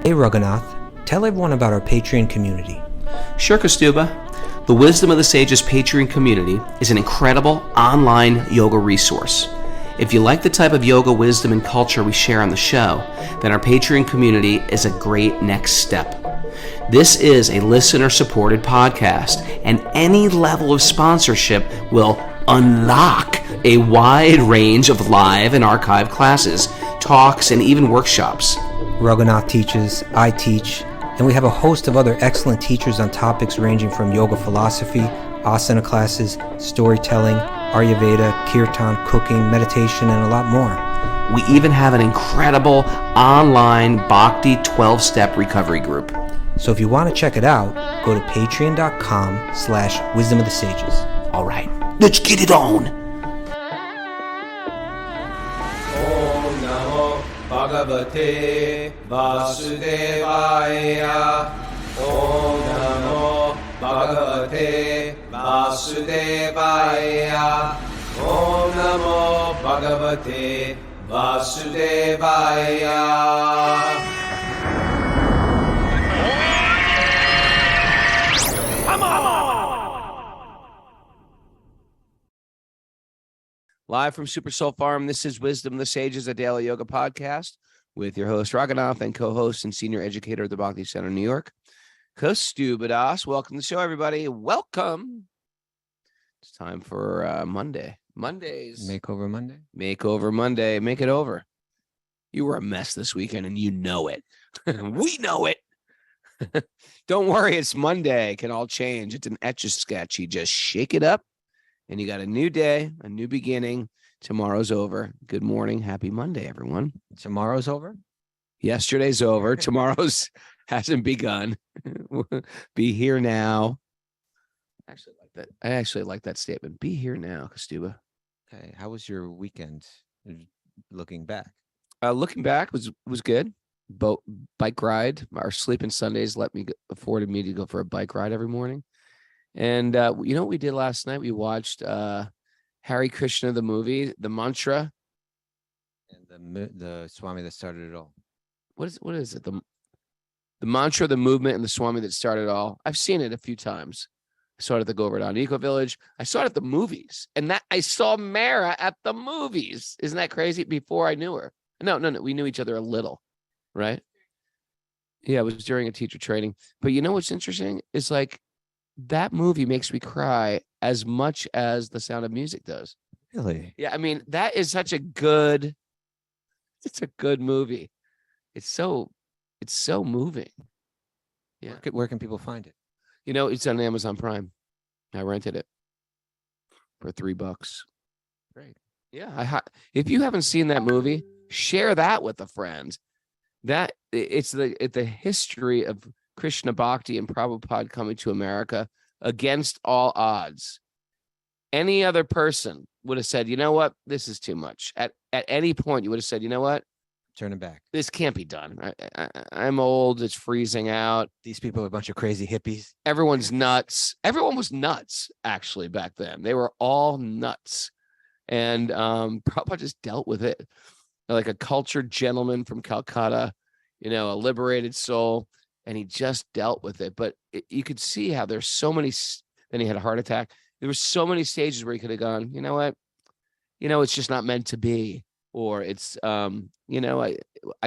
Hey Raghunath, tell everyone about our Patreon community. Sure, Kastuba. The Wisdom of the Sages Patreon community is an incredible online yoga resource. If you like the type of yoga wisdom and culture we share on the show, then our Patreon community is a great next step. This is a listener-supported podcast, and any level of sponsorship will unlock a wide range of live and archived classes, talks, and even workshops. Raghunath teaches, I teach, and we have a host of other excellent teachers on topics ranging from yoga philosophy, asana classes, storytelling, Ayurveda, kirtan, cooking, meditation, and a lot more. We even have an incredible online Bhakti 12-step recovery group. So if you want to check it out, go to patreon.com/wisdom of the sages. All right, let's get it on. Om Namo Bhagavate Vasudevaya. Om Namo Bhagavate Vasudevaya. Om Namo Bhagavate Vasudevaya. Live from Super Soul Farm, this is Wisdom of the Sages, a daily yoga podcast with your host, Raghunath, and co-host and senior educator at the Bhakti Center, New York, Kastuba. Welcome to the show, everybody. Welcome. It's time for Monday. Mondays. Makeover Monday? Makeover Monday. Make it over. You were a mess this weekend, and you know it. We know it. Don't worry, it's Monday. It can all change. It's an etch-a-sketch. You just shake it up. And you got a new day, a new beginning. Tomorrow's over. Good morning. Happy Monday, everyone. Tomorrow's over? Yesterday's over. Tomorrow's hasn't begun. Be here now. I actually like that statement. Be here now, Kastuba. Okay. How was your weekend? Looking back. Looking back was good. Bike ride. Our sleeping Sundays afforded me to go for a bike ride every morning. And you know what we did last night? We watched Hare Krishna, the movie, the mantra. And the Swami that started it all. What is it? The mantra, the movement, and the Swami that started it all. I've seen it a few times. I saw it at the Govardhan Eco Village. I saw it at the movies. And I saw Mara at the movies. Isn't that crazy? Before I knew her. No. We knew each other a little, right? Yeah, it was during a teacher training. But you know what's interesting? It's like, that movie makes me cry as much as The Sound of Music does. Really? Yeah, I mean, that is it's a good movie. It's so moving. Yeah. Where can people find it? You know, it's on Amazon Prime. I rented it for $3. Great. Yeah. If you haven't seen that movie, share that with a friend. That it's the history of Krishna Bhakti and Prabhupada coming to America against all odds. Any other person would have said, you know what, this is too much. At any point, you would have said, you know what? Turn it back. This can't be done. I'm old. It's freezing out. These people are a bunch of crazy hippies. Everyone's nuts. Everyone was nuts, actually, back then. They were all nuts. And Prabhupada just dealt with it like a cultured gentleman from Calcutta, a liberated soul. And he just dealt with it. But you could see how there's so many. Then he had a heart attack. There were so many stages where he could have gone, you know what? It's just not meant to be. Or it's, I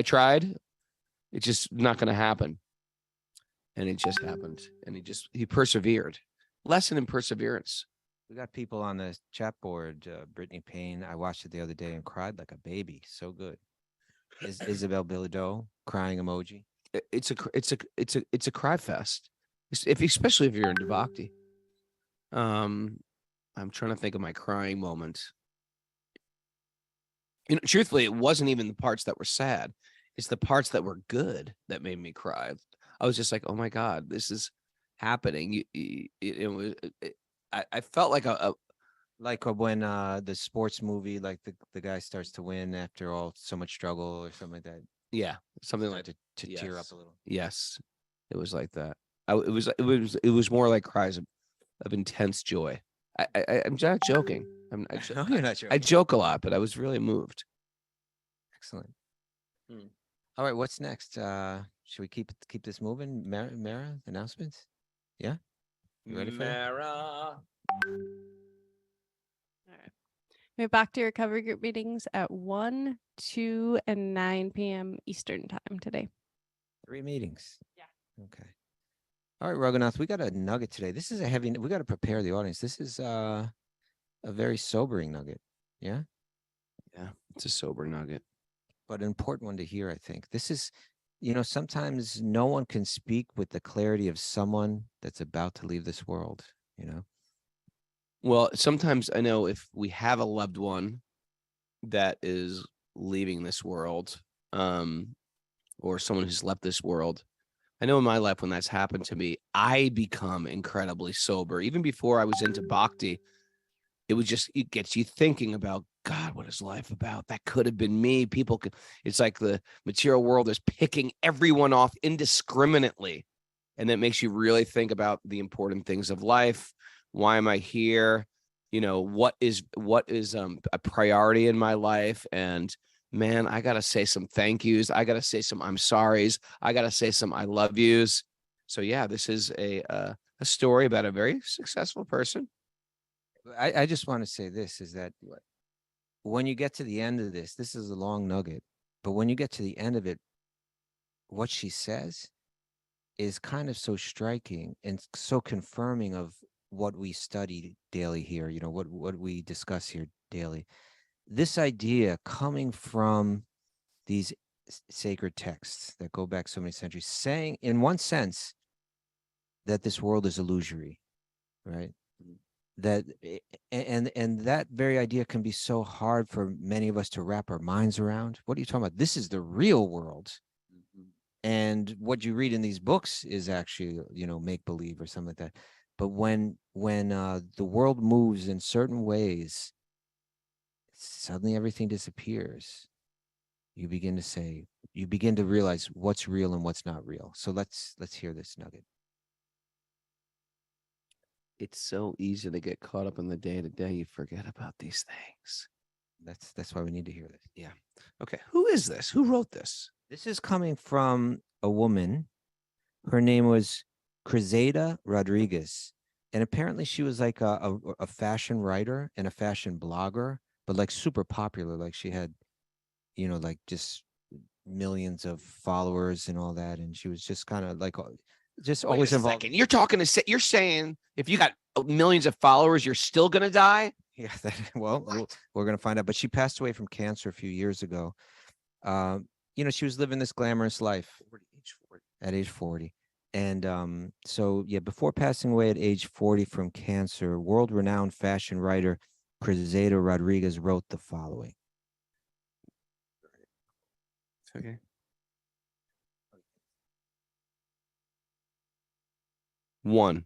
tried. It's just not going to happen. And it just happened. And he persevered. Lesson in perseverance. We got people on the chat board. Brittany Payne. I watched it the other day and cried like a baby. So good. Isabel Bilodeau, crying emoji. It's a cry fest, especially if you're in Bhakti. I'm trying to think of my crying moment. Truthfully, it wasn't even the parts that were sad. It's the parts that were good that made me cry. I was just like, oh my God, this is happening. I felt like like when the sports movie, like the guy starts to win after so much struggle or something like that. Yeah, something like to tear up a little. Yes, it was like that. It was more like cries of intense joy. I'm not joking. No, you're not joking. I joke a lot, but I was really moved. Excellent. All right, what's next? Should we keep this moving? Mara, announcements? Yeah? You ready for that? Mara. All right. We're back to recovery group meetings at 1, 2, and 9 p.m. Eastern time today. 3 meetings. Yeah. Okay. All right, Raghunath, we got a nugget today. This is a heavy, we got to prepare the audience. This is a very sobering nugget. Yeah. Yeah, it's a sober nugget. But an important one to hear, I think. This is, sometimes no one can speak with the clarity of someone that's about to leave this world, Well, sometimes I know if we have a loved one that is leaving this world, or someone who's left this world, I know in my life when that's happened to me, I become incredibly sober. Even before I was into bhakti, it gets you thinking about, God, what is life about? That could have been me. It's like the material world is picking everyone off indiscriminately. And that makes you really think about the important things of life. Why am I here? What is a priority in my life? And man, I got to say some thank yous. I got to say some I'm sorry's. I got to say some I love yous. So yeah, this is a story about a very successful person. I just want to say this is that when you get to the end of this is a long nugget, but when you get to the end of it, what she says is kind of so striking and so confirming of what we study daily here, what we discuss here daily. This idea coming from these sacred texts that go back so many centuries, saying in one sense that this world is illusory, right? That and that very idea can be so hard for many of us to wrap our minds around. What are you talking about? This is the real world. And what you read in these books is actually, make believe or something like that. But when the world moves in certain ways, suddenly everything disappears. You begin to realize what's real and what's not real. So let's hear this nugget. It's so easy to get caught up in the day-to-day. You forget about these things. That's why we need to hear this. Yeah. Okay. Who is this? Who wrote this? This is coming from a woman. Her name was Kyrzayda Rodriguez. And apparently she was like a fashion writer and a fashion blogger, but like super popular. Like she had, like just millions of followers and all that. And she was just kind of like, just Wait always a involved. second. You're saying if you got millions of followers, you're still going to die? Yeah. We're going to find out. But she passed away from cancer a few years ago. She was living this glamorous life at age 40. And so, before passing away at age 40 from cancer, world-renowned fashion writer Kyrzayda Rodriguez wrote the following. Okay. 1,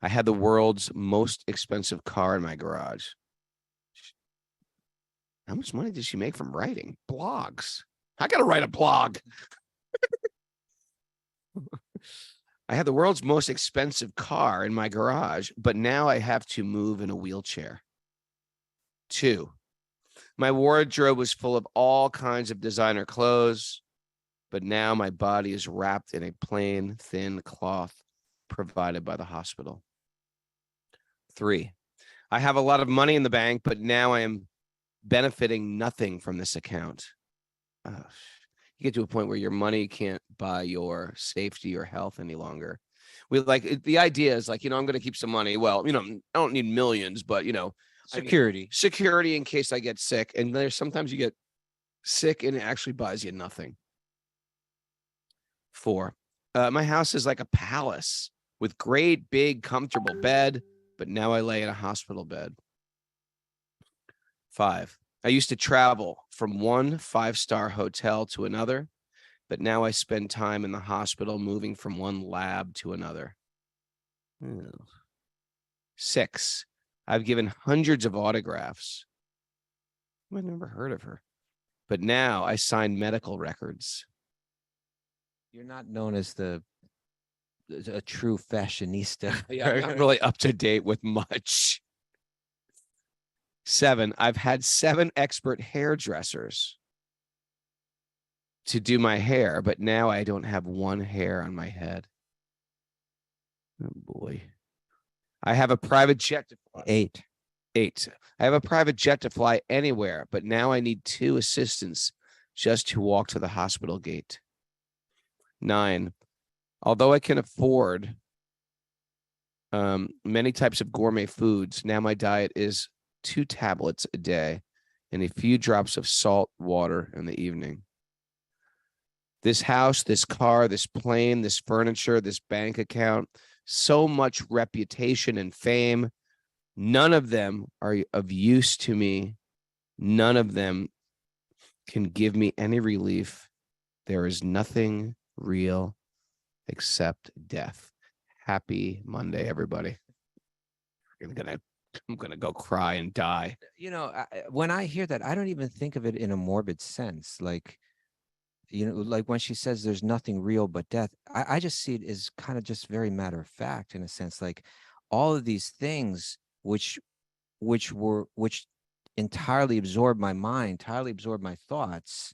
I had the world's most expensive car in my garage. How much money did she make from writing blogs? I got to write a blog. I had the world's most expensive car in my garage, but now I have to move in a wheelchair. 2, my wardrobe was full of all kinds of designer clothes, but now my body is wrapped in a plain, thin cloth provided by the hospital. 3, I have a lot of money in the bank, but now I am benefiting nothing from this account. You get to a point where your money can't buy your safety or health any longer. The idea is like, I'm going to keep some money. Well, I don't need millions, but Security. Security in case I get sick. And there's sometimes you get sick and it actually buys you nothing. 4, my house is like a palace with great, big, comfortable bed, but now I lay in a hospital bed. 5, I used to travel from one 5-star hotel to another, but now I spend time in the hospital moving from one lab to another. 6, I've given hundreds of autographs. I've never heard of her, but now I sign medical records. You're not known as a true fashionista. Yeah, I'm not really up to date with much. 7, I've had 7 expert hairdressers. to do my hair, but now I don't have one hair on my head. Oh boy. I have a private jet to fly. 8. I have a private jet to fly anywhere, but now I need 2 assistants just to walk to the hospital gate. 9. Although I can afford many types of gourmet foods, now my diet is 2 tablets a day and a few drops of salt water in the evening. This house, this car, this plane, this furniture, this bank account, so much reputation and fame. None of them are of use to me. None of them can give me any relief. There is nothing real except death. Happy Monday, everybody. I'm gonna go cry and die. You know, when I hear that, I don't even think of it in a morbid sense. Like, you know, like when she says there's nothing real but death, I just see it as kind of just very matter of fact, in a sense. Like, all of these things which entirely absorb my mind, entirely absorb my thoughts,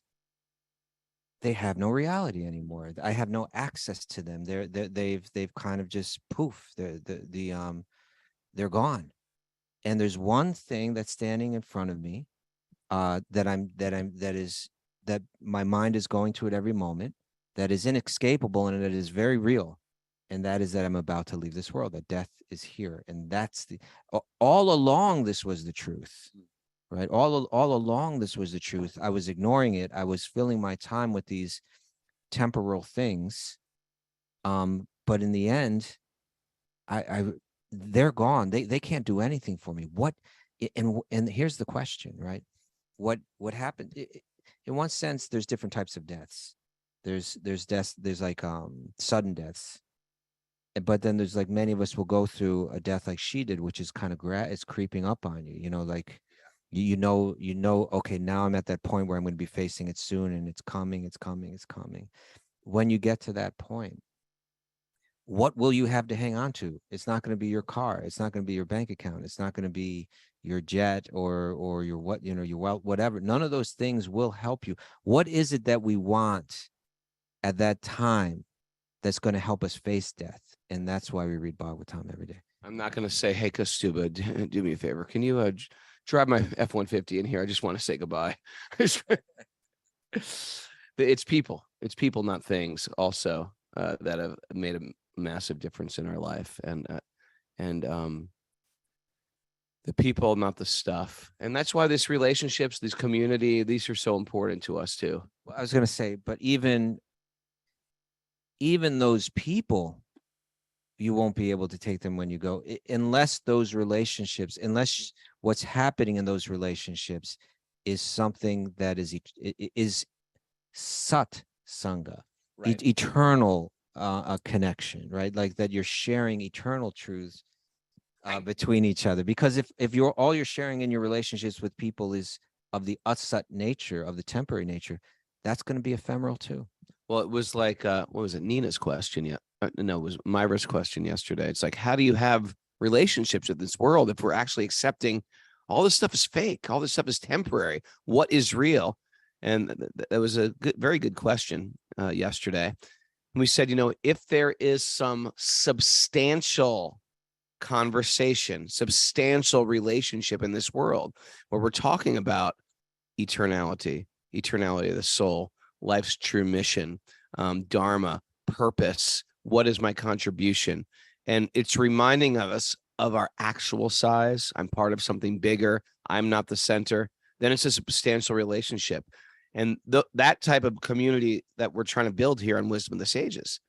they have no reality anymore. I have no access to them. They've kind of just poof. They're gone. And there's one thing that's standing in front of me, that my mind is going to at every moment, that is inescapable and that is very real. And that is that I'm about to leave this world, that death is here. And that's all along, this was the truth, right? All along, this was the truth. I was ignoring it. I was filling my time with these temporal things. But in the end, they're gone. They can't do anything for me. And here's the question, right? What happened? In one sense, there's different types of deaths. There's deaths, there's like sudden deaths. But then there's like, many of us will go through a death like she did, which is kind of it's creeping up on you, you know, like you know, okay, now I'm at that point where I'm going to be facing it soon, and it's coming. When you get to that point, what will you have to hang on to? It's not going to be your car. It's not going to be your bank account. It's not going to be your jet or your your wealth, whatever. None of those things will help you. What is it that we want at that time that's going to help us face death? And that's why we read Bhagavatam every day. I'm not going to say, hey, Kastuba, do me a favor. Can you drive my F-150 in here? I just want to say goodbye. It's people, not things, also, that have made a massive difference in our life. And the people, not the stuff. And that's why these relationships, this community, these are so important to us too. Well, I was going to say, but even those people, you won't be able to take them when you go, unless those relationships, unless what's happening in those relationships is something that is sat sangha, right? Eternal connection, right? Like that you're sharing eternal truths between each other. Because if all you're sharing in your relationships with people is of the asat nature, of the temporary nature, that's going to be ephemeral too. Well, it was like, what was it? Nina's question. Yeah. No, it was Myra's question yesterday. It's like, how do you have relationships with this world if we're actually accepting all this stuff is fake? All this stuff is temporary. What is real? And that was a very good question yesterday. And we said, if there is some substantial conversation, substantial relationship in this world where we're talking about eternality of the soul, life's true mission, dharma, purpose, what is my contribution? And it's reminding us of our actual size. I'm part of something bigger. I'm not the center. Then it's a substantial relationship. And that type of community that we're trying to build here on Wisdom of the Sages,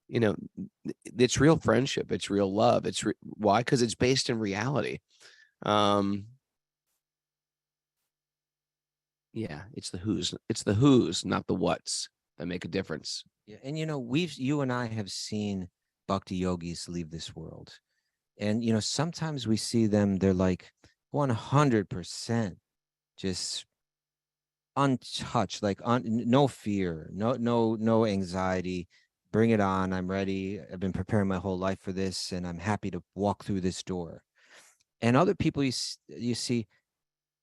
it's real friendship. It's real love. Why? Because it's based in reality. Yeah, it's the who's, not the what's, that make a difference. Yeah, and you and I have seen bhakti yogis leave this world, and sometimes we see them, they're like 100% just untouched, like no fear, no anxiety. Bring it on. I'm ready. I've been preparing my whole life for this, and I'm happy to walk through this door. And other people you see,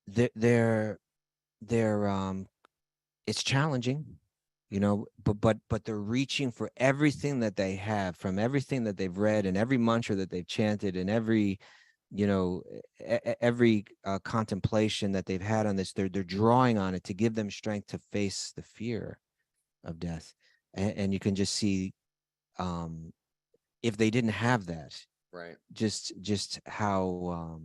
they're it's challenging. but they're reaching for everything that they have, from everything that they've read and every mantra that they've chanted and every every contemplation that they've had on this. They're drawing on it to give them strength to face the fear of death. And you can just see, if they didn't have that, Right. just how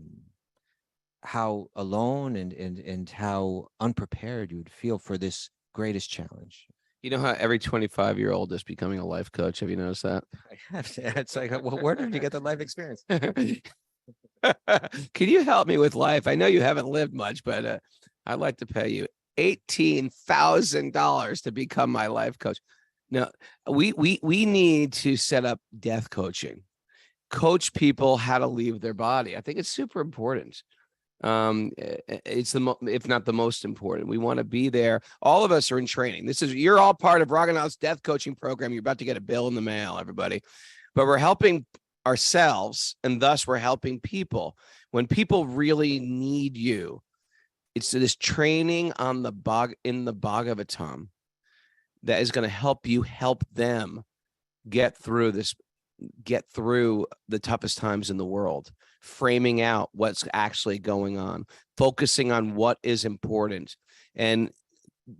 alone and how unprepared you would feel for this greatest challenge. You know how every 25-year-old is becoming a life coach? Have you noticed that? It's like, well, where did you get the life experience? Can you help me with life? I know you haven't lived much, but I'd like to pay you $18,000 to become my life coach. No, we need to set up death coaching, coach people how to leave their body. I think it's super important. It's if not the most important. We want to be there. All of us are in training. You're all part of Raghunath's death coaching program. You're about to get a bill in the mail, everybody. But we're helping ourselves, and thus we're helping people. When people really need you, it's this training on in the Bhagavatam that is going to help you help them get through the toughest times in the world, framing out what's actually going on, focusing on what is important, and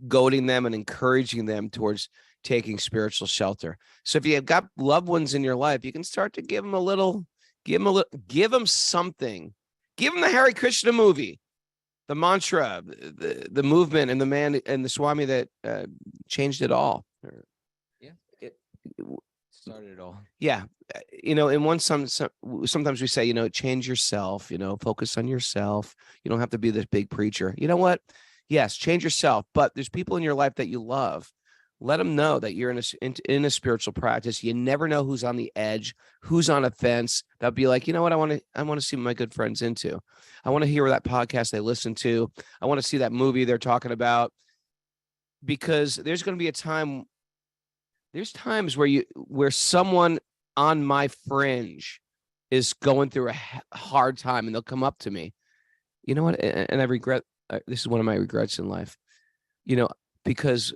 goading them and encouraging them towards taking spiritual shelter. So if you have got loved ones in your life, you can start to give them something. Give them the Hare Krishna movie, the mantra, the movement, and the man and the Swami that changed it all. Started it all. Yeah. Sometimes we say, change yourself, focus on yourself. You don't have to be this big preacher. You know what? Yes, change yourself. But there's people in your life that you love. Let them know that you're in a spiritual practice. You never know who's on the edge, who's on a fence. That'll be like, you know what? I want to see what my good friend's into. I want to hear that podcast they listen to. I want to see that movie they're talking about, because there's going to be a time. There's times where someone on my fringe is going through a hard time, and they'll come up to me. You know what? And I regret. This is one of my regrets in life. Because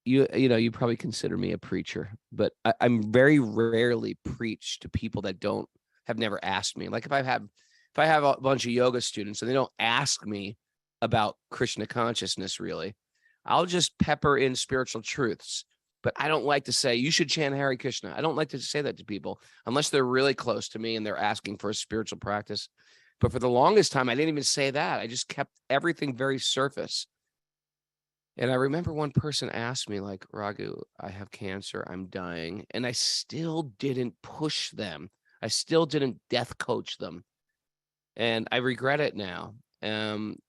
you probably consider me a preacher, but I'm very rarely preach to people that have never asked me. Like if I have a bunch of yoga students and they don't ask me about Krishna consciousness, really, I'll just pepper in spiritual truths. But I don't like to say, you should chant Hare Krishna. I don't like to say that to people unless they're really close to me and they're asking for a spiritual practice. But for the longest time, I didn't even say that. I just kept everything very surface. And I remember one person asked me, like, Raghu, I have cancer, I'm dying. And I still didn't push them. I still didn't death coach them. And I regret it now. And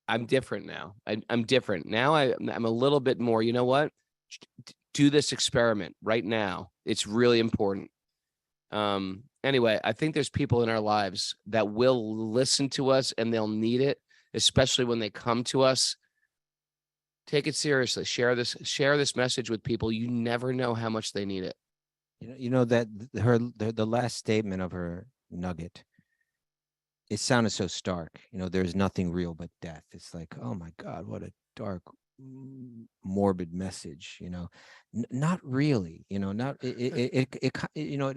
I'm different now. I'm different. Now I'm a little bit more, you know what? Do this experiment right now. It's really important. Anyway, I think there's people in our lives that will listen to us and they'll need it, especially when they come to us. Take it seriously. Share this message with people. You never know how much they need it. That the last statement of her nugget, it sounded so stark. There's nothing real but death. It's like, oh my God, what a dark, morbid message. Not really. It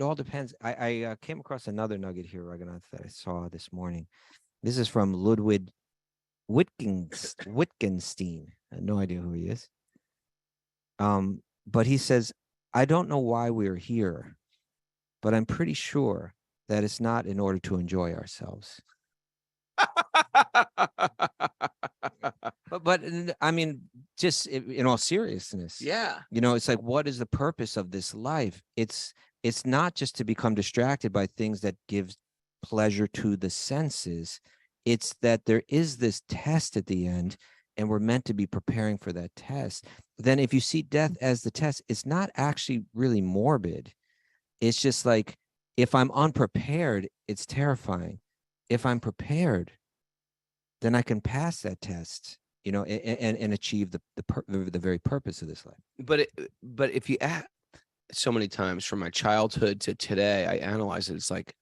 all depends. I came across another nugget here, Raghunath, that I saw this morning. This is from Ludwig Wittgenstein. I have no idea who he is. But he says, I don't know why we're here, but I'm pretty sure that it's not in order to enjoy ourselves. But I mean, just in all seriousness, yeah. It's like, what is the purpose of this life? It's not just to become distracted by things that give pleasure to the senses. It's that there is this test at the end, and we're meant to be preparing for that test. Then if you see death as the test, it's not actually really morbid. It's just like, if I'm unprepared, it's terrifying. If I'm prepared, then I can pass that test, and achieve the very purpose of this life. But if you so many times from my childhood to today, I analyze it. It's like,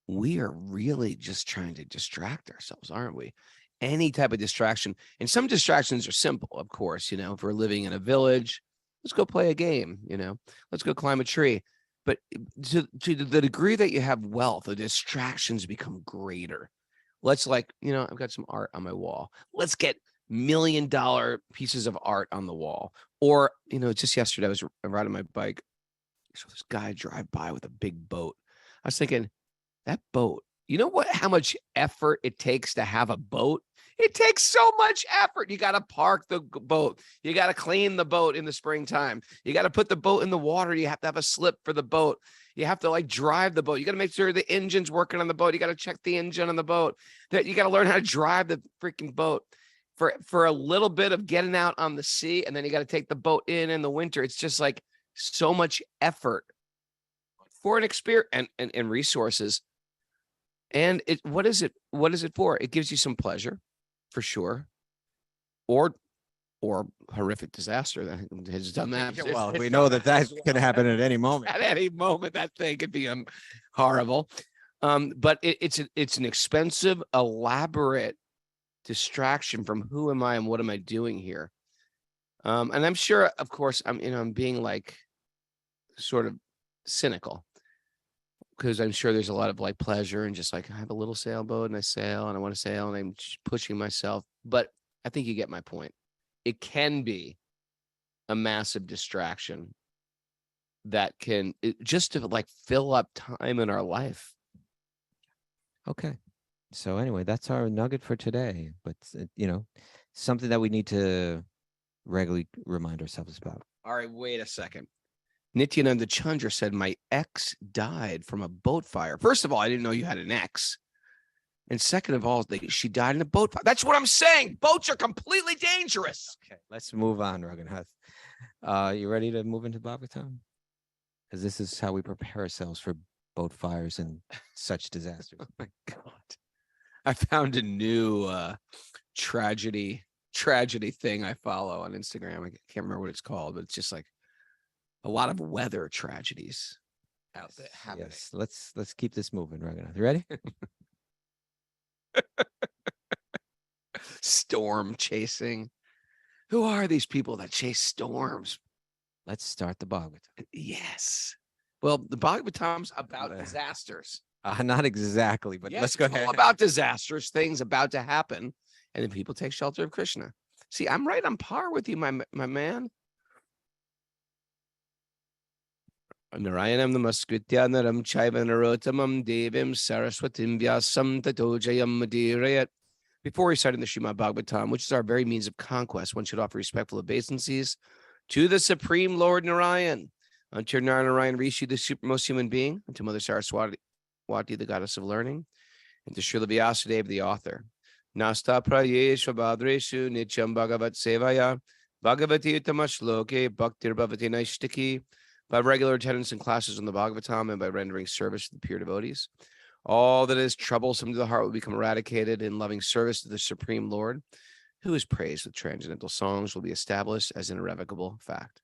we are really just trying to distract ourselves, aren't we? any type of distraction. And some distractions are simple, of course, if we're living in a village, let's go play a game, let's go climb a tree. But to the degree that you have wealth, the distractions become greater. Let's I've got some art on my wall. Let's get $1 million pieces of art on the wall. Or, just yesterday I was riding my bike. So this guy drive by with a big boat. I was thinking, that boat, how much effort it takes to have a boat? It takes so much effort. You got to park the boat. You got to clean the boat in the springtime. You got to put the boat in the water. You have to have a slip for the boat. You have to drive the boat. You got to make sure the engine's working on the boat. You got to check the engine on the boat. That you got to learn how to drive the freaking boat for a little bit of getting out on the sea. And then you got to take the boat in the winter. It's just so much effort for an experience and resources. And what is it for? It gives you some pleasure, for sure, or horrific disaster that has done that. Well, we know that's going to happen at any moment. At any moment, that thing could be horrible. But it's an expensive, elaborate distraction from who am I and what am I doing here. And I'm sure, of course, I'm being sort of cynical, because I'm sure there's a lot of pleasure and just I have a little sailboat and I sail and I want to sail and I'm pushing myself. But I think you get my point. It can be a massive distraction that can just to fill up time in our life. Okay. So anyway, that's our nugget for today. But, something that we need to regularly remind ourselves about. All right, wait a second. Nityananda Chandra said, my ex died from a boat fire. First of all, I didn't know you had an ex. And second of all, she died in a boat fire. That's what I'm saying. Boats are completely dangerous. Okay, let's move on, Raghunath. You ready to move into Bhagavatam? Because this is how we prepare ourselves for boat fires and such disasters. Oh my God. I found a new tragedy thing I follow on Instagram. I can't remember what it's called, but it's just a lot of weather tragedies out there happening. Yes, let's keep this moving, Raghunath. You ready? Storm chasing. Who are these people that chase storms? Let's start the Bhagavatam. Yes. Well, the Bhagavatam's about disasters. Not exactly, but Yes, let's go it's ahead. all about disasters, things about to happen, and then people take shelter of Krishna. See, I'm right on par with you, my man. Narayanam namaskritya naram chaiva narotamam devim saraswatim vyasam tato jayam madirayat. Before reciting the Srimad-bhagavatam, which is our very means of conquest, one should offer respectful obeisances to the Supreme Lord Narayan, unto Narayan Rishi, the supermost human being, and to Mother Saraswati, the goddess of learning, and to Srila Vyasa, the author. Nasta prayeshu badreshu nityam bhagavat sevaya bhagavati utamashloke bhaktir bhavati naishtiki. By regular attendance in classes on the Bhagavatam and by rendering service to the pure devotees, all that is troublesome to the heart will become eradicated in loving service to the Supreme Lord, who is praised with transcendental songs, will be established as an irrevocable fact.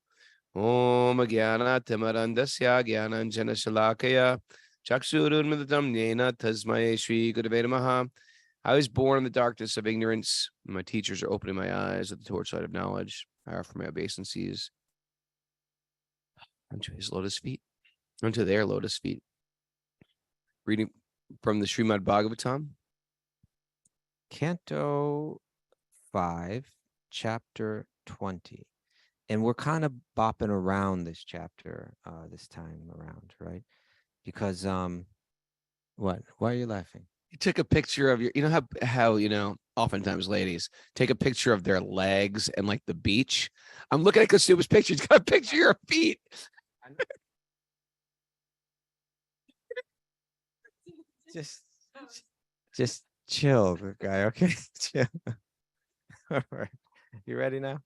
Om Gyana Timarandasya Gyananjana Shalakaya Chaksurunmadatam Nena Tasmaya Shri Gurave Namaha. I was born in the darkness of ignorance. My teachers are opening my eyes at the torchlight of knowledge. I offer my obeisances unto his lotus feet, unto their lotus feet. Reading from the Srimad-bhagavatam. Canto 5, Chapter 20. And we're kind of bopping around this chapter this time around, right? Because, what? Why are you laughing? You took a picture of your, how oftentimes ladies take a picture of their legs and the beach. I'm looking at Kasuba's picture. He's got a picture of your feet. Just chill, guy. Okay, chill. All right, you ready now?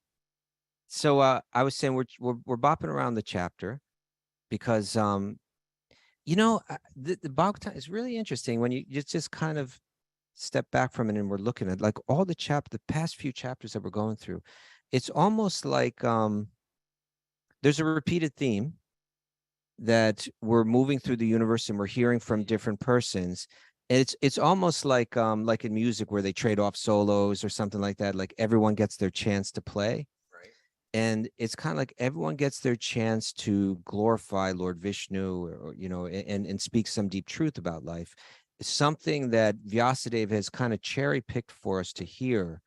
So I was saying we're bopping around the chapter because the Bhagavatam is really interesting when you just kind of step back from it and we're looking at all the past few chapters that we're going through. It's almost like there's a repeated theme that we're moving through the universe and we're hearing from different persons. It's almost like in music where they trade off solos or something like that. Like everyone gets their chance to play. Right. And it's kind of like everyone gets their chance to glorify Lord Vishnu, or and speak some deep truth about life. Something that Vyasadeva has kind of cherry picked for us to hear,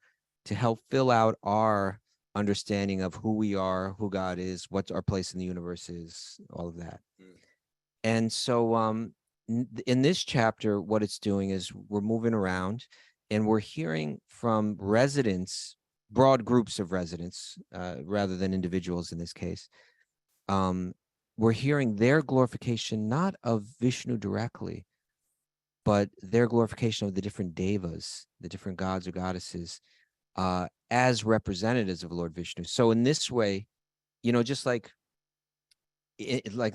to help fill out our understanding of who we are, who God is, what our place in the universe is, all of that. And so in this chapter, what it's doing is we're moving around and we're hearing from residents, broad groups of residents, rather than individuals in this case. We're hearing their glorification, not of Vishnu directly, but their glorification of the different devas, the different gods or goddesses, as representatives of Lord Vishnu. So in this way, just like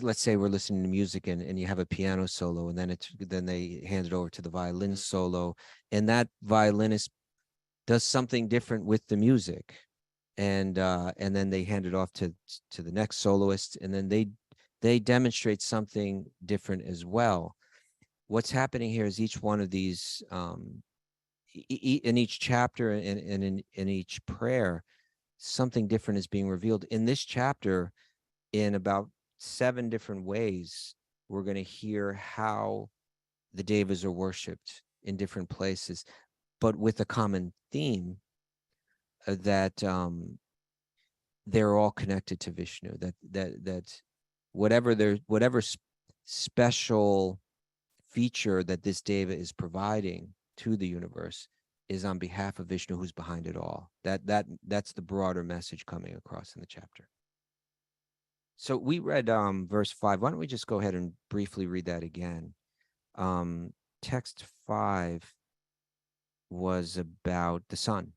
let's say we're listening to music and you have a piano solo, and then they hand it over to the violin solo, and that violinist does something different with the music, and then they hand it off to the next soloist, and then they demonstrate something different as well. What's happening here is each one of these in each chapter and in each prayer, something different is being revealed. In this chapter, in about 7 different ways, we're going to hear how the devas are worshipped in different places, but with a common theme, that they're all connected to Vishnu. That whatever special feature that this deva is providing to the universe is on behalf of Vishnu, who's behind it all. That's the broader message coming across in the chapter. So we read verse 5. Why don't we just go ahead and briefly read that again? Text 5 was about the sun.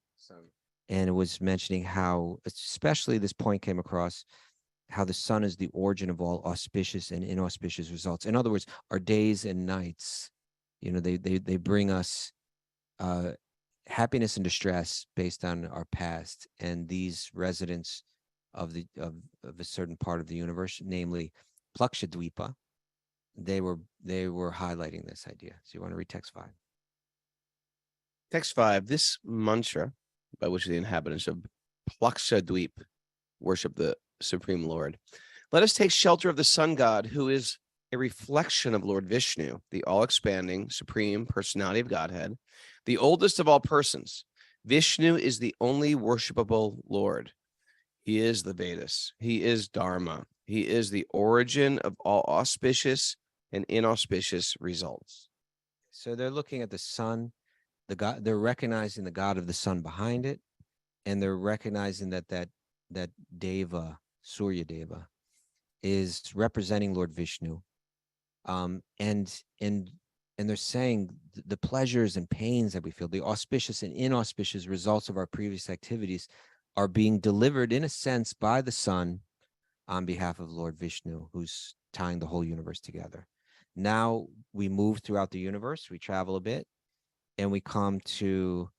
And it was mentioning how, especially this point came across, how the sun is the origin of all auspicious and inauspicious results. In other words, our days and nights, they bring us happiness and distress based on our past. And these residents of a certain part of the universe, namely Plakshadvipa, they were highlighting this idea. So you want to read text 5? Text 5, this mantra by which the inhabitants of Plakshadvip worship the Supreme Lord. Let us take shelter of the sun god, who is a reflection of Lord Vishnu, the all-expanding supreme personality of Godhead, the oldest of all persons. Vishnu is the only worshipable Lord. He is the Vedas. He is Dharma. He is the origin of all auspicious and inauspicious results. So they're looking at the sun, the god. They're recognizing the god of the sun behind it, and they're recognizing that deva, Surya Deva, is representing Lord Vishnu. And they're saying the pleasures and pains that we feel, the auspicious and inauspicious results of our previous activities, are being delivered in a sense by the sun on behalf of Lord Vishnu, who's tying the whole universe together. Now we move throughout the universe, we travel a bit, and we come to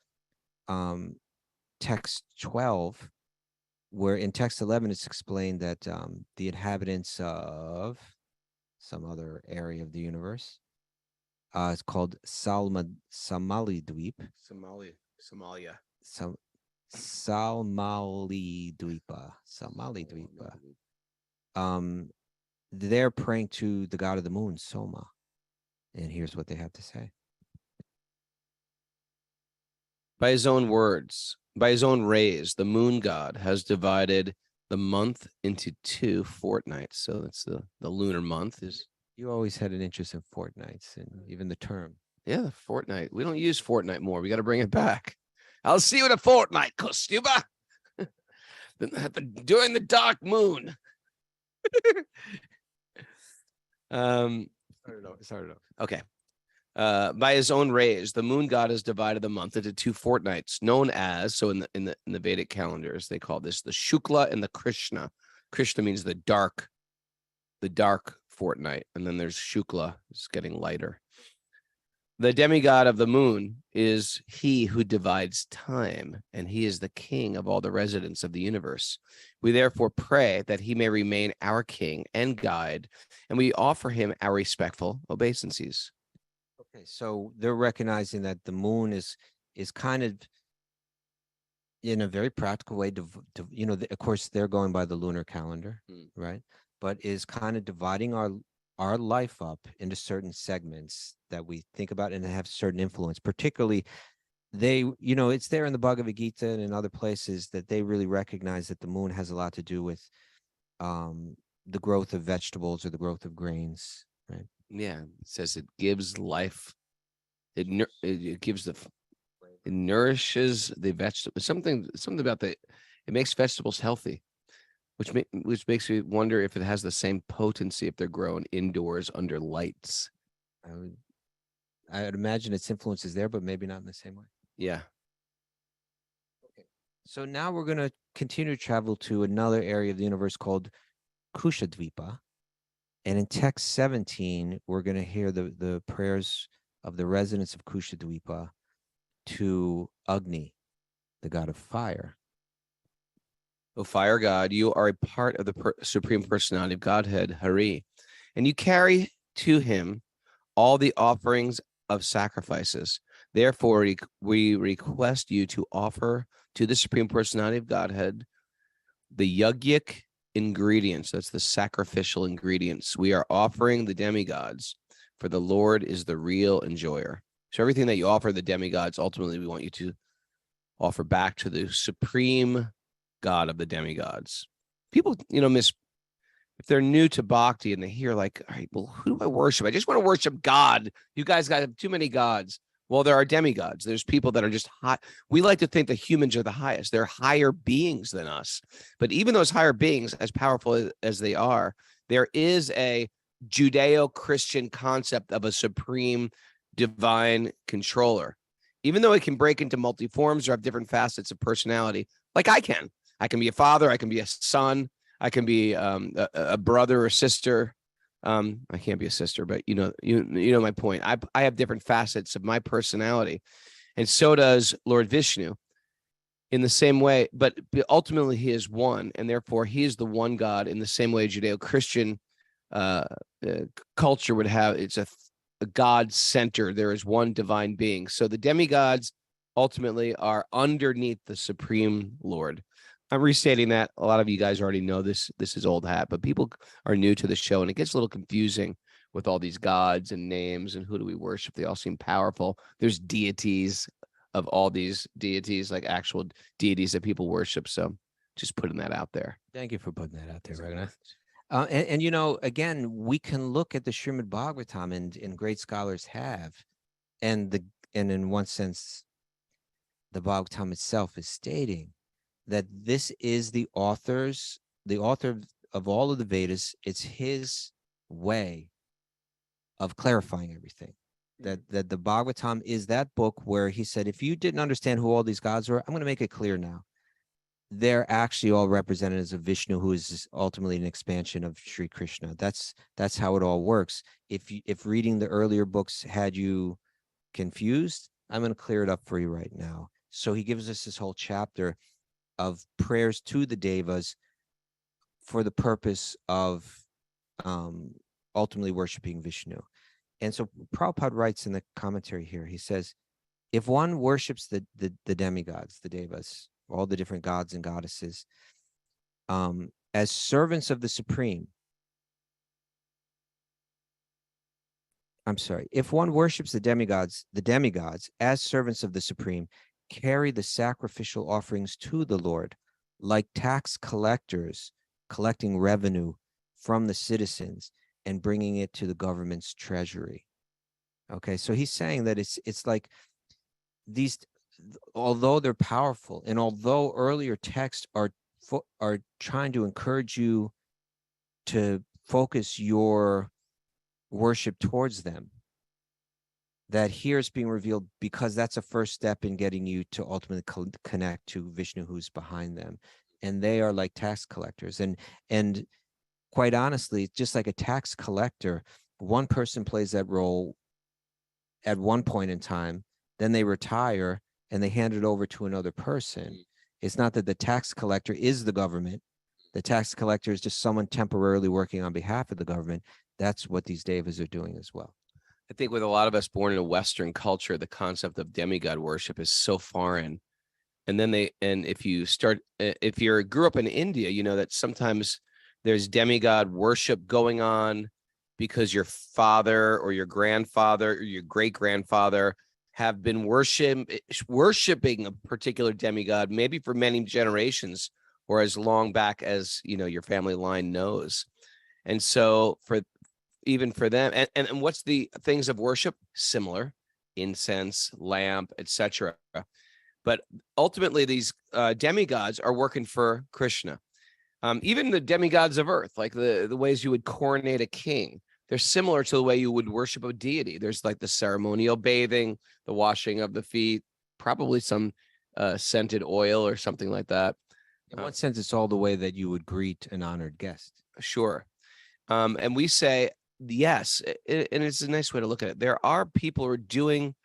text 12, where in text 11 it's explained that the inhabitants of some other area of the universe, it's called Samali-dweep. Somalia. Samali-dweepa. They're praying to the god of the moon, Soma. And here's what they have to say. By his own words, by his own rays, the moon god has divided the month into 2 fortnights. So that's the lunar month is. You always had an interest in fortnights and even the term. Yeah, the fortnight. We don't use fortnight more. We got to bring it back. I'll see you in a fortnight, Kostuba. During the dark moon. Started off. Okay. By his own rays, the moon god has divided the month into 2 fortnights, known as, so in the Vedic calendars, they call this the Shukla and the Krishna. Krishna means the dark fortnight, and then there's Shukla, it's getting lighter. The demigod of the moon is he who divides time, and he is the king of all the residents of the universe. We therefore pray that he may remain our king and guide, and we offer him our respectful obeisances. Okay, so they're recognizing that the moon is kind of in a very practical way, of course, they're going by the lunar calendar, right? But is kind of dividing our life up into certain segments that we think about and have certain influence. Particularly, it's there in the Bhagavad Gita and in other places that they really recognize that the moon has a lot to do with the growth of vegetables or the growth of grains, right? Yeah, it says it gives life. It gives it nourishes the vegetable. Something about it makes vegetables healthy, which makes me wonder if it has the same potency if they're grown indoors under lights. I'd imagine its influence is there, but maybe not in the same way. Yeah. Okay. So now we're going to continue to travel to another area of the universe called Kushadvipa. And in text 17, we're going to hear the prayers of the residents of Kushadvipa to Agni, the god of fire. O fire god, you are a part of the Supreme Personality of Godhead, Hari, and you carry to him all the offerings of sacrifices. Therefore, we request you to offer to the Supreme Personality of Godhead the yogyic ingredients. That's the sacrificial ingredients. We are offering the demigods, for the Lord is the real enjoyer. So everything that you offer the demigods, ultimately, we want you to offer back to the supreme God of the demigods. People, if they're new to bhakti and they hear like, all right, well, who do I worship? I just want to worship God. You guys got too many gods. Well, there are demigods. There's people that are just high. We like to think that humans are the highest. They're higher beings than us. But even those higher beings, as powerful as they are, there is a Judeo-Christian concept of a supreme divine controller. Even though it can break into multi-forms or have different facets of personality, like I can be a father, I can be a son, I can be a brother or sister. I can't be a sister, but you know my point. I have different facets of my personality, and so does Lord Vishnu. In the same way, but ultimately he is one, and therefore he is the one God. In the same way, Judeo-Christian culture would have, it's a God center. There is one divine being. So the demigods ultimately are underneath the Supreme Lord. I'm restating that. A lot of you guys already know this. This is old hat, but people are new to the show, and it gets a little confusing with all these gods and names and who do we worship. They all seem powerful. There's deities of all these deities, like actual deities that people worship. So just putting that out there. Thank you for putting that out there, Raghunath. And again, we can look at the Srimad-bhagavatam, and great scholars have, and in one sense, the Bhagavatam itself is stating that this is the author of all of the Vedas. It's his way of clarifying everything. That the Bhagavatam is that book where he said, if you didn't understand who all these gods were, I'm going to make it clear now. They're actually all representatives of Vishnu, who is ultimately an expansion of Sri Krishna. That's how it all works. If reading the earlier books had you confused, I'm going to clear it up for you right now. So he gives us this whole chapter of prayers to the devas for the purpose of ultimately worshiping Vishnu. And so Prabhupada writes in the commentary here, he says, if one worships the demigods, the devas, all the different gods and goddesses, as servants of the Supreme, if one worships the demigods as servants of the Supreme, carry the sacrificial offerings to the Lord, like tax collectors collecting revenue from the citizens and bringing it to the government's treasury. Okay, so he's saying that it's like these, although they're powerful, and although earlier texts are trying to encourage you to focus your worship towards them, that here it's being revealed because that's a first step in getting you to ultimately connect to Vishnu, who's behind them. And they are like tax collectors. And quite honestly, just like a tax collector, one person plays that role at one point in time, then they retire and they hand it over to another person. It's not that the tax collector is the government. The tax collector is just someone temporarily working on behalf of the government. That's what these devas are doing as well. I think with a lot of us born in a Western culture, the concept of demigod worship is so foreign. And then if you grew up in India, you know that sometimes there's demigod worship going on because your father or your grandfather or your great grandfather have been worshiping a particular demigod, maybe for many generations or as long back as, you know, your family line knows. And so even for them, and what's the things of worship? Similar: incense, lamp, etc. But ultimately, these demigods are working for Krishna. Even the demigods of earth, like the ways you would coronate a king, they're similar to the way you would worship a deity. There's like the ceremonial bathing, the washing of the feet, probably some scented oil or something like that. In one sense, it's all the way that you would greet an honored guest. Sure. And we say, yes, and it's a nice way to look at it. There are people who are doing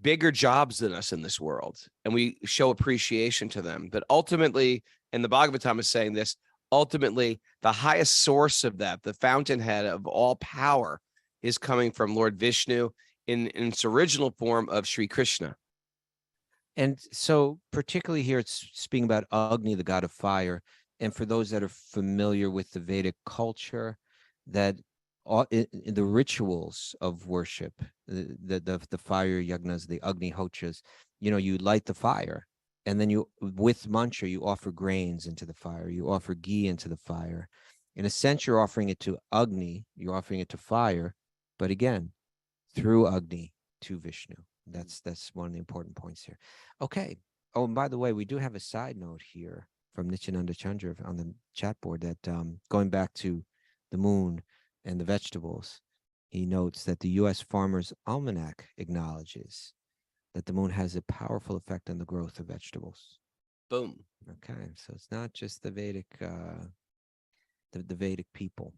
bigger jobs than us in this world, and we show appreciation to them. But ultimately, and the Bhagavatam is saying this, ultimately, the highest source of that, the fountainhead of all power, is coming from Lord Vishnu in its original form of Sri Krishna. And so particularly here, it's speaking about Agni, the god of fire. And for those that are familiar with the Vedic culture, that in the rituals of worship, the fire yagnas, the Agni hochas, you know, you light the fire, and then you, with mantra, you offer grains into the fire, you offer ghee into the fire. In a sense, you're offering it to Agni, you're offering it to fire, but again, through Agni to Vishnu. That's one of the important points here. Okay. Oh, and by the way, we do have a side note here from Nityananda Chandra on the chat board that going back to the moon and the vegetables, he notes that the U.S. Farmer's Almanac acknowledges that the moon has a powerful effect on the growth of vegetables. Boom. Okay, so it's not just the Vedic, the Vedic people.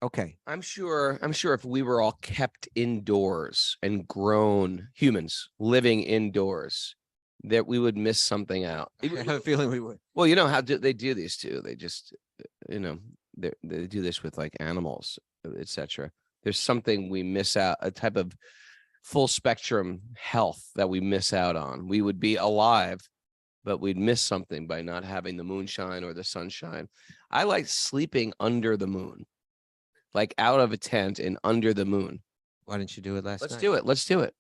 Okay. I'm sure if we were all kept indoors and grown humans living indoors, that we would miss something out. I have a feeling we would. Well, you know how they do these too. They just, you know, they do this with like animals, etc. There's something we miss out, a type of full spectrum health that we miss out on. We would be alive, but we'd miss something by not having the moonshine or the sunshine. I like sleeping under the moon, like out of a tent and under the moon. Why didn't you do it last night? Let's do it.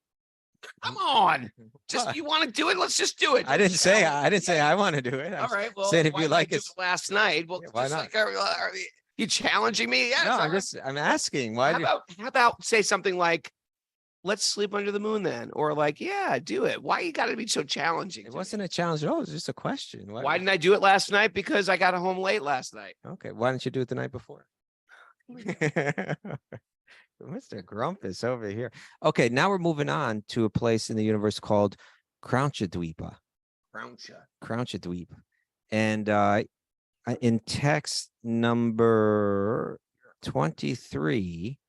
Come on. Just, you want to do it? Let's just do it. I didn't say I want to do it. All right. Well, said if you like it it last night. Well, yeah, why not? Like, are you challenging me? Yeah. No, I'm asking. Why? How about say something like, let's sleep under the moon then, or like, yeah, do it. Why you got to be so challenging? It wasn't a challenge at all. It was just a question. Why didn't I do it last night? Because I got home late last night. Okay. Why didn't you do it the night before? Mr. Grumpus over here. Okay, now we're moving on to a place in the universe called Krauncha-dweepa. Krauncha-dweepa. And in text number 23,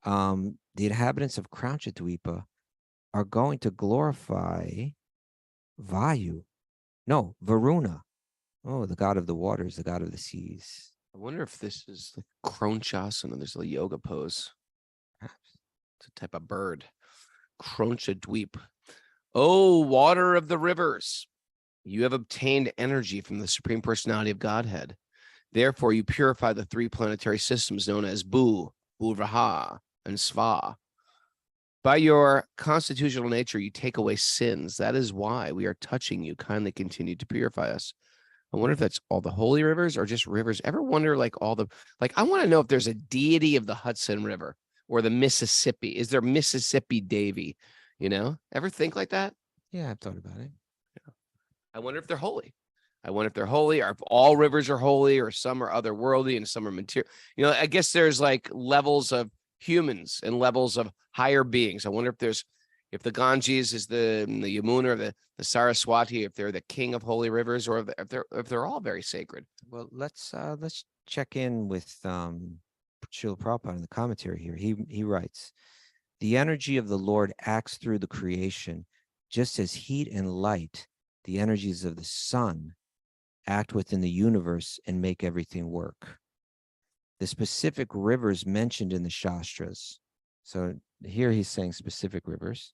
the inhabitants of Krauncha-dweepa are going to glorify Varuna. Oh, the god of the waters, the god of the seas. I wonder if this is the Kronchasana. There's a yoga pose. Perhaps. It's a type of bird. Kroncha-dweep. Oh, water of the rivers. You have obtained energy from the Supreme Personality of Godhead. Therefore, you purify the three planetary systems known as Bu, Bhurvaha, and Sva. By your constitutional nature, you take away sins. That is why we are touching you. Kindly continue to purify us. I wonder if that's all the holy rivers or just rivers. Ever wonder I want to know if there's a deity of the Hudson River or the Mississippi. Is there Mississippi Davy? You know, ever think like that? Yeah, I've thought about it. Yeah. I wonder if they're holy. Or if all rivers are holy, or some are otherworldly and some are material. You know, I guess there's like levels of humans and levels of higher beings. I wonder if the Ganges is the Yamuna or the Saraswati, if they're the king of holy rivers, or if they're all very sacred. Well, let's check in with Srila Prabhupada in the commentary here. He writes, the energy of the Lord acts through the creation, just as heat and light, the energies of the sun, act within the universe and make everything work. the specific rivers mentioned in the Shastras. So here he's saying specific rivers.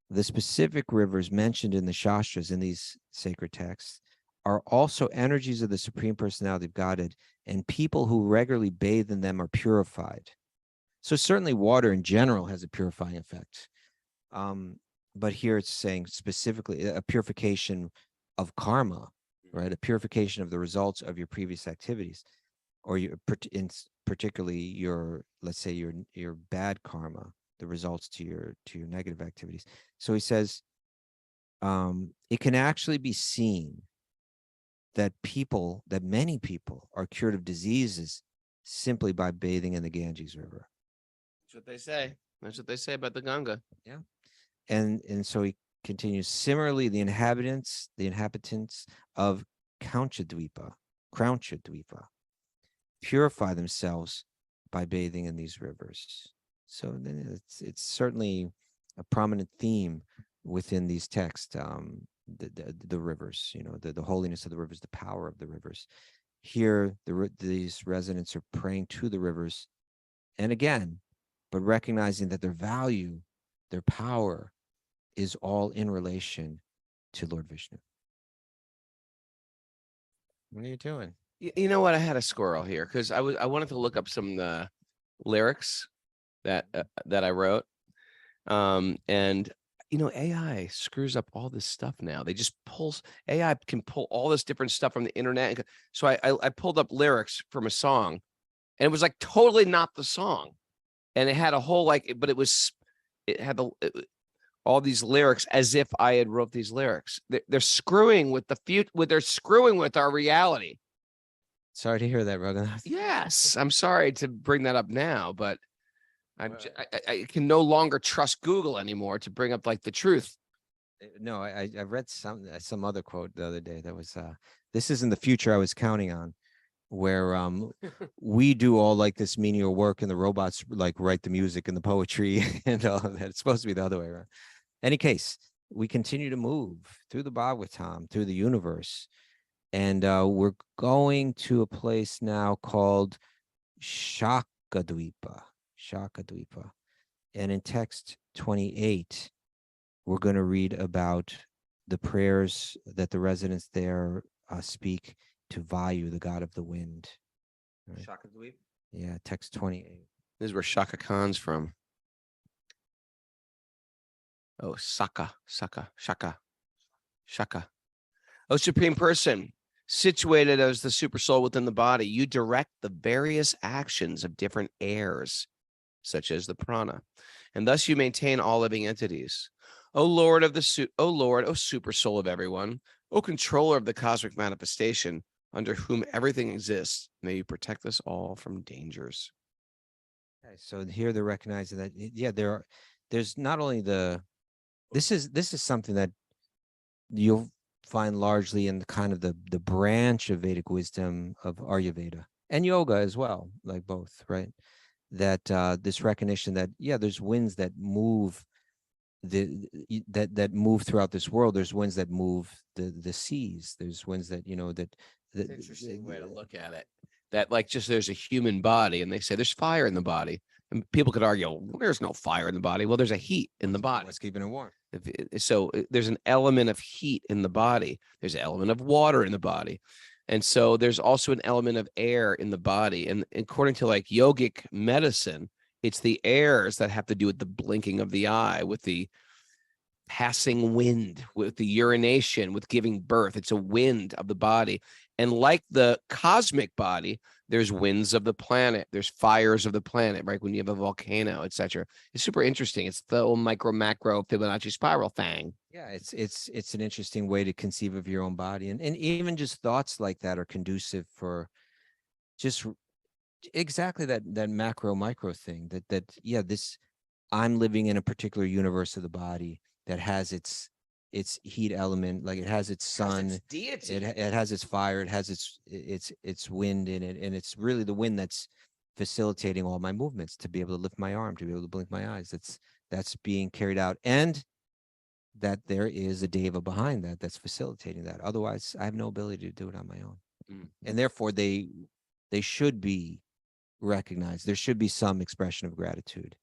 The specific rivers mentioned in the Shastras, in these sacred texts, are also energies of the Supreme Personality of Godhead, and people who regularly bathe in them are purified. So certainly water in general has a purifying effect. But here it's saying specifically a purification of karma, right? A purification of the results of your previous activities, or particularly your, let's say your bad karma, the results to your negative activities. So he says, it can actually be seen that many people are cured of diseases simply by bathing in the Ganges River. That's what they say. That's what they say about the Ganga. Yeah. And so he continues, similarly, the inhabitants of Krauncha Dvipa purify themselves by bathing in these rivers. So then it's certainly a prominent theme within these texts, the rivers, the holiness of the rivers, the power of the rivers. Here, these residents are praying to the rivers, and again, but recognizing that their value, their power, is all in relation to Lord Vishnu. What are you doing? You know what? I had a squirrel here because I wanted to look up some lyrics that I wrote, and AI screws up all this stuff now. They just AI can pull all this different stuff from the internet. So I pulled up lyrics from a song, and it was like totally not the song, and it had a whole but it had all these lyrics as if I had wrote these lyrics. They're screwing with the future. They're screwing with our reality. Sorry to hear that, Raghunath. Yes, I'm sorry to bring that up now, but I can no longer trust Google anymore to bring up the truth. No, I read some other quote the other day that was, this isn't the future I was counting on, where we do all this menial work and the robots write the music and the poetry and all of that. It's supposed to be the other way around. Any case, we continue to move through the Bhagavatam, through the universe, and we're going to a place now called Shakadvipa. And in text 28, we're going to read about the prayers that the residents there speak to Vayu, the god of the wind. Right? Shakadweep? Yeah, text 28. This is where Shaka Khan's from. Oh, Shaka. Oh, Supreme Person, situated as the super soul within the body, you direct the various actions of different airs, such as the prana, and thus you maintain all living entities. O Lord of O super soul of everyone, O controller of the cosmic manifestation, under whom everything exists, may you protect us all from dangers. Okay, so here they're recognizing that, yeah, there's not only this is something that you'll find largely in the kind of the branch of Vedic wisdom of Ayurveda and yoga as well, both, right? That this recognition that, yeah, there's winds that move that move throughout this world. There's winds that move the seas. There's winds that That's an interesting way to look at it. That just there's a human body, and they say there's fire in the body, and people could argue, well, there's no fire in the body. Well, there's a heat in the body. What's keeping it warm? So there's an element of heat in the body. There's an element of water in the body. And so there's also an element of air in the body. And according to yogic medicine, it's the airs that have to do with the blinking of the eye, with the passing wind, with the urination, with giving birth. It's a wind of the body. And like the cosmic body, there's winds of the planet, there's fires of the planet, right? When you have a volcano, etc. It's super interesting. It's the old micro macro Fibonacci spiral thing. Yeah, it's an interesting way to conceive of your own body, and even just thoughts like that are conducive for just exactly that macro micro thing. That yeah, I'm living in a particular universe of the body that has its heat element, it has its sun, its deity. It has its fire, it has its wind in it, and it's really the wind that's facilitating all my movements, to be able to lift my arm, to be able to blink my eyes. That's being carried out, and that there is a deva behind that's facilitating that. Otherwise, I have no ability to do it on my own. And therefore they should be recognize. There should be some expression of gratitude.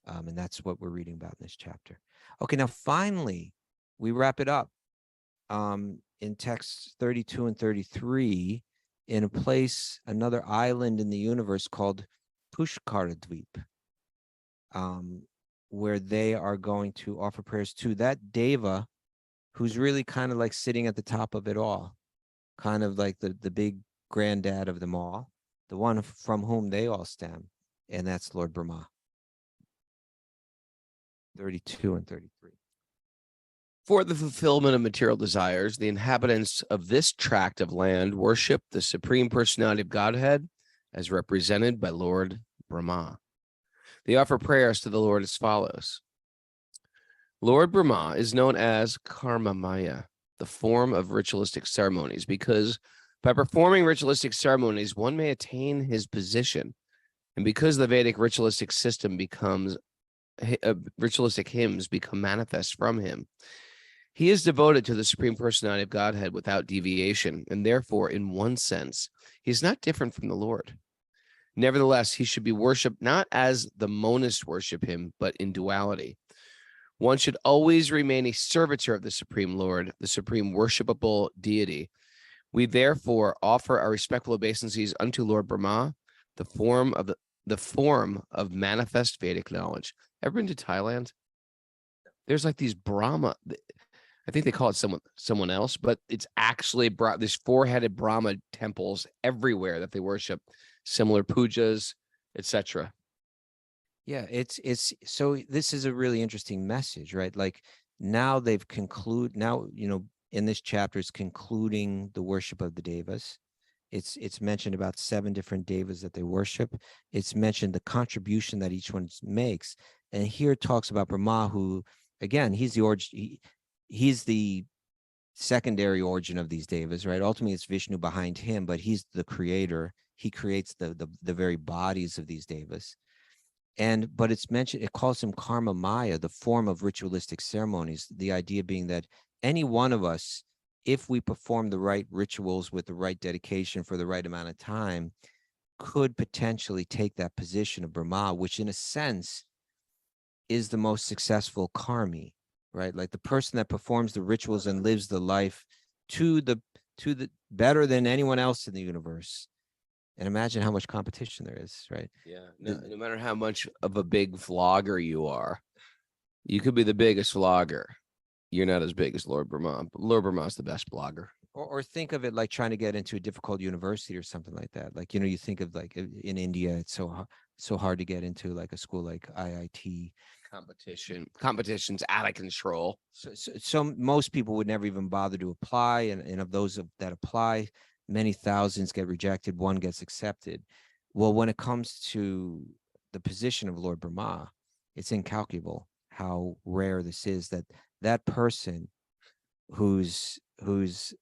And that's what we're reading about in this chapter. Okay, now finally, we wrap it up in texts 32 and 33 in a place, another island in the universe called Pushkaradweep, where they are going to offer prayers to that deva who's really kind of like sitting at the top of it all, kind of like the big granddad of them all, the one from whom they all stem, and that's Lord Brahma. 32 and 33. For the fulfillment of material desires, the inhabitants of this tract of land worship the Supreme Personality of Godhead as represented by Lord Brahma. They offer prayers to the Lord as follows. Lord Brahma is known as Karma Maya, the form of ritualistic ceremonies, because by performing ritualistic ceremonies, one may attain his position. And because the Vedic ritualistic system becomes ritualistic hymns become manifest from him. He is devoted to the Supreme Personality of Godhead without deviation, and therefore, in one sense, he is not different from the Lord. Nevertheless, he should be worshipped not as the monists worship him, but in duality. One should always remain a servitor of the Supreme Lord, the Supreme Worshipable Deity. We therefore offer our respectful obeisances unto Lord Brahma, the form of manifest Vedic knowledge. Ever been to Thailand? There's like these Brahma, I think they call it someone else, but it's actually this four-headed Brahma temples everywhere that they worship, similar pujas, etc. Yeah, it's so this is a really interesting message, right? Like now they've in this chapter it's concluding the worship of the devas. It's mentioned about 7 different devas that they worship. It's mentioned the contribution that each one makes. And here it talks about Brahma, who, again, he's the origin, he's the secondary origin of these devas, right? Ultimately, it's Vishnu behind him, but he's the creator. He creates the very bodies of these devas. But it's mentioned, it calls him Karma Maya, the form of ritualistic ceremonies. The idea being that any one of us, if we perform the right rituals with the right dedication for the right amount of time, could potentially take that position of Brahma, which in a sense is the most successful karmi, right? Like the person that performs the rituals and lives the life to the better than anyone else in the universe. And imagine how much competition there is, right? Yeah. No matter how much of a big vlogger you are, you could be the biggest vlogger. You're not as big as Lord Brahma. Lord Brahma is the best blogger. Or think of it like trying to get into a difficult university or something like that. Like, you think of like in India, it's so hard to get into like a school like IIT. Competition's out of control. So most people would never even bother to apply. And of those that apply, many thousands get rejected. One gets accepted. Well, when it comes to the position of Lord Brahma, it's incalculable how rare this is, that person who's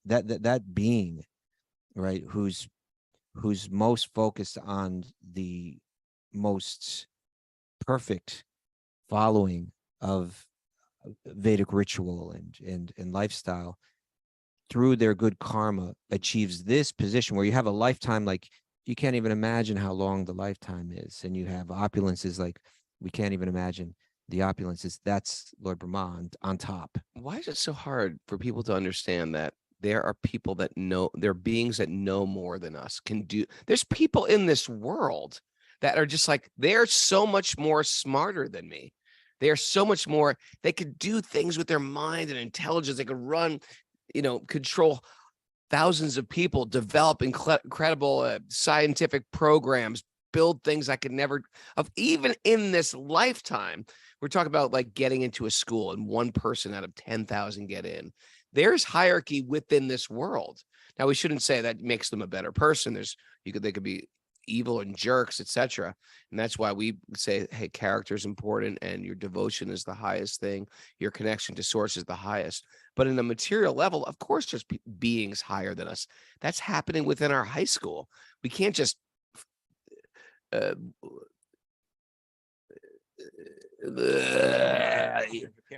that being, right, who's most focused on the most perfect following of Vedic ritual and lifestyle, through their good karma, achieves this position where you have a lifetime, like you can't even imagine how long the lifetime is, and you have opulences like we can't even imagine the opulences. That's Lord Brahma on top. Why is it so hard for people to understand that there are people that know, there are beings that know more than us, there's people in this world that are just like, they're so much more smarter than me. They are so much more, they could do things with their mind and intelligence. They could run, control thousands of people, develop incredible scientific programs, build things I could never of, even in this lifetime. We're talking about like getting into a school and one person out of 10,000 get in. There's hierarchy within this world. Now, we shouldn't say that makes them a better person. They could be evil and jerks, etc. And that's why we say, hey, character is important and your devotion is the highest thing. Your connection to source is the highest. But in a material level, of course, there's beings higher than us. That's happening within our high school. We can't just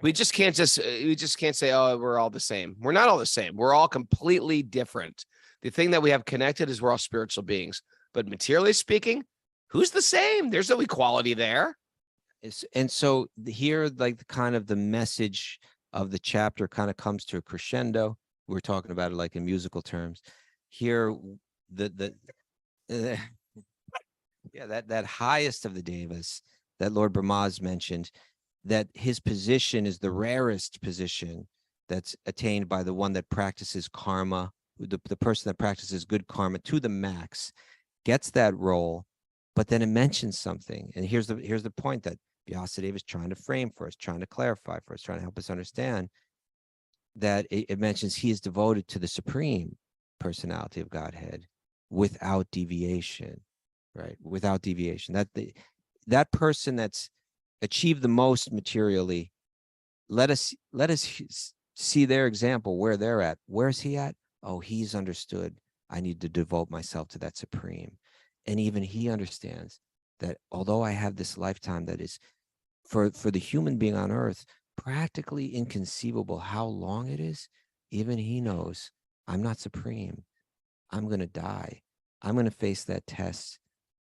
we just can't say, oh, we're all the same. We're not all the same. We're all completely different. The thing that we have connected is we're all spiritual beings. But materially speaking, Who's the same? There's no equality there. And so here, like kind of the message of the chapter kind of comes to a crescendo. We're talking about it like in musical terms. Here, that highest of the devas that Lord Brahma's mentioned, that his position is the rarest position that's attained by the one that practices karma, the person that practices good karma to the max, gets that role. But then it mentions something, and here's the point that Vyasa is trying to frame for us, trying to clarify for us, trying to help us understand that it mentions he is devoted to the supreme personality of Godhead without deviation, right? Without deviation. That person that's achieved the most materially, let us see their example where they're at. Where's he at? Oh, he's understood. I need to devote myself to that supreme. And even he understands that although I have this lifetime that is for the human being on earth, practically inconceivable how long it is, even he knows I'm not supreme. I'm going to die. I'm going to face that test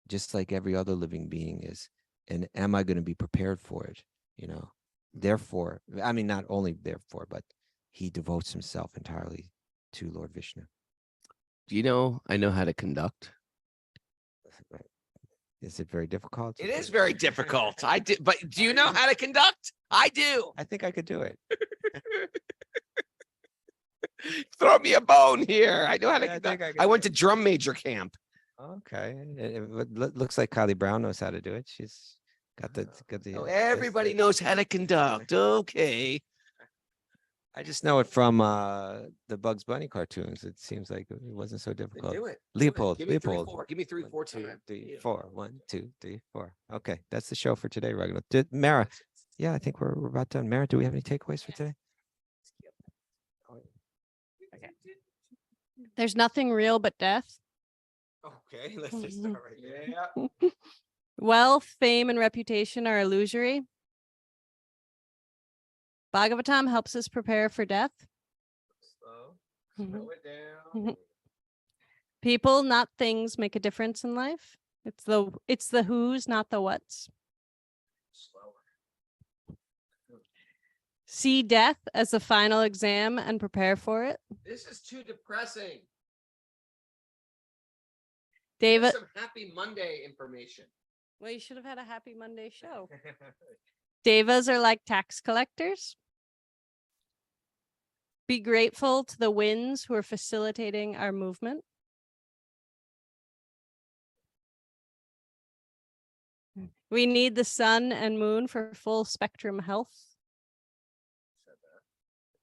just like every other living being is. And am I going to be prepared for it? You know, therefore, I mean, not only therefore, but he devotes himself entirely to Lord Vishnu. Do you know I know how to conduct? Is it very difficult? It is very difficult. I do, but do you know how to conduct? I do. I think I could do it. Throw me a bone here. I know how to Yeah, I conduct. think I could went do to drum major camp. Okay. Looks like Kylie Brown knows how to do it. She's got the Oh, everybody knows how to conduct. Okay. I just know it from the Bugs Bunny cartoons. It seems like it wasn't so difficult. Do it. Leopold. Give me 3, Leopold. 4. Give me 3, 4, 2. 1, 2, 3, 4. 1, 2, 3, 4. Okay, that's the show for today, Ragnar. Mara? Yeah, I think we're about done. Mara, do we have any takeaways for today? Okay. There's nothing real but death. Okay, let's just start right there. Yeah. Wealth, fame, and reputation are illusory. Bhagavatam helps us prepare for death. Slow it down. People, not things, make a difference in life. It's the who's, not the what's. Slower. See death as the final exam and prepare for it. This is too depressing. David, Some happy Monday information. well, you should have had a happy Monday show. Devas are like tax collectors. Be grateful to the winds who are facilitating our movement. We need the sun and moon for full spectrum health.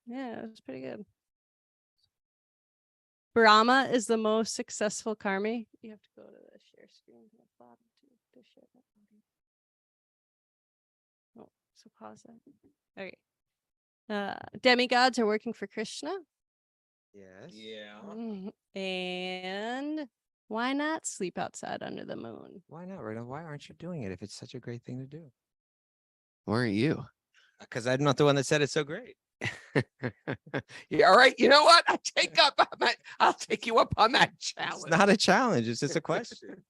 Yeah, it was pretty good. Brahma is the most successful karmi. You have to go to the share screen to the bottom to share that. Oh, so pause that. Okay. Demigods are working for Krishna. Yes. Yeah. And why not sleep outside under the moon? Why not, Ragnar? Why aren't you doing it if it's such a great thing to do? Where are you? Because I'm not the one that said it's so great. Yeah, all right. You know what? I'll take you up on that challenge. It's not a challenge. It's just a question.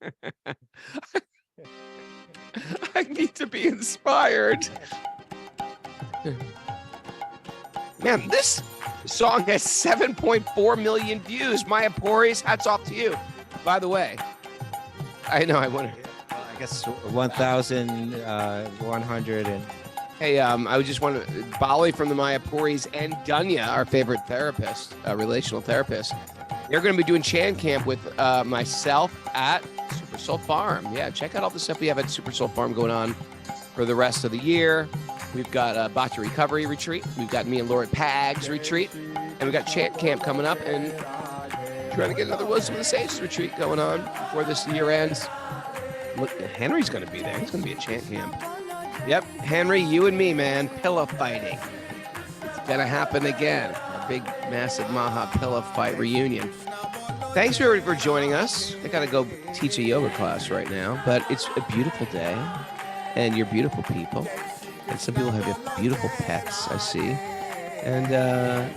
I need to be inspired. Man, this song has 7.4 million views. Maya Poris, hats off to you. By the way, I know I wonder. I guess 1,100 and. Hey, I would just want to Bali from the Mayapuris and Dunya, our favorite therapist, relational therapist. They're going to be doing Chan Camp with myself at Super Soul Farm. Yeah, check out all the stuff we have at Super Soul Farm going on for the rest of the year. We've got a Bhakti Recovery Retreat. We've got me and Laura Pag's retreat. And we've got Chant Camp coming up and trying to get another Wisdom of the Sages retreat going on before this year ends. Look, Henry's going to be there. He's going to be at Chant Camp. Yep, Henry, you and me, man, pillow fighting. It's gonna happen again. A big, massive Maha pillow fight reunion. Thanks for joining us. I gotta go teach a yoga class right now, but it's a beautiful day, and you're beautiful people, and some people have beautiful pets, I see. And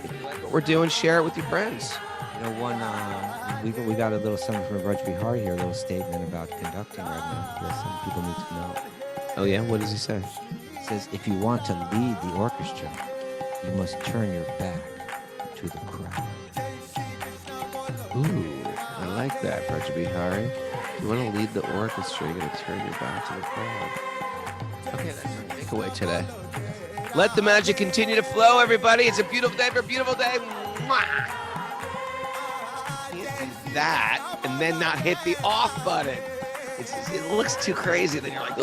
if you like what we're doing, share it with your friends. You know, we got a little something from Raj Bihari here, a little statement about conducting right now. That some people need to know. Oh yeah, what does he say? It says, if you want to lead the orchestra, you must turn your back to the crowd. Ooh, I like that, Raj Bihari. If you want to lead the orchestra, you're going to turn your back to the crowd. Okay, that's our takeaway today. Let the magic continue to flow, everybody. It's a beautiful day for a beautiful day. Mwah! Can't do that and then not hit the off button. It looks too crazy. Then you're like,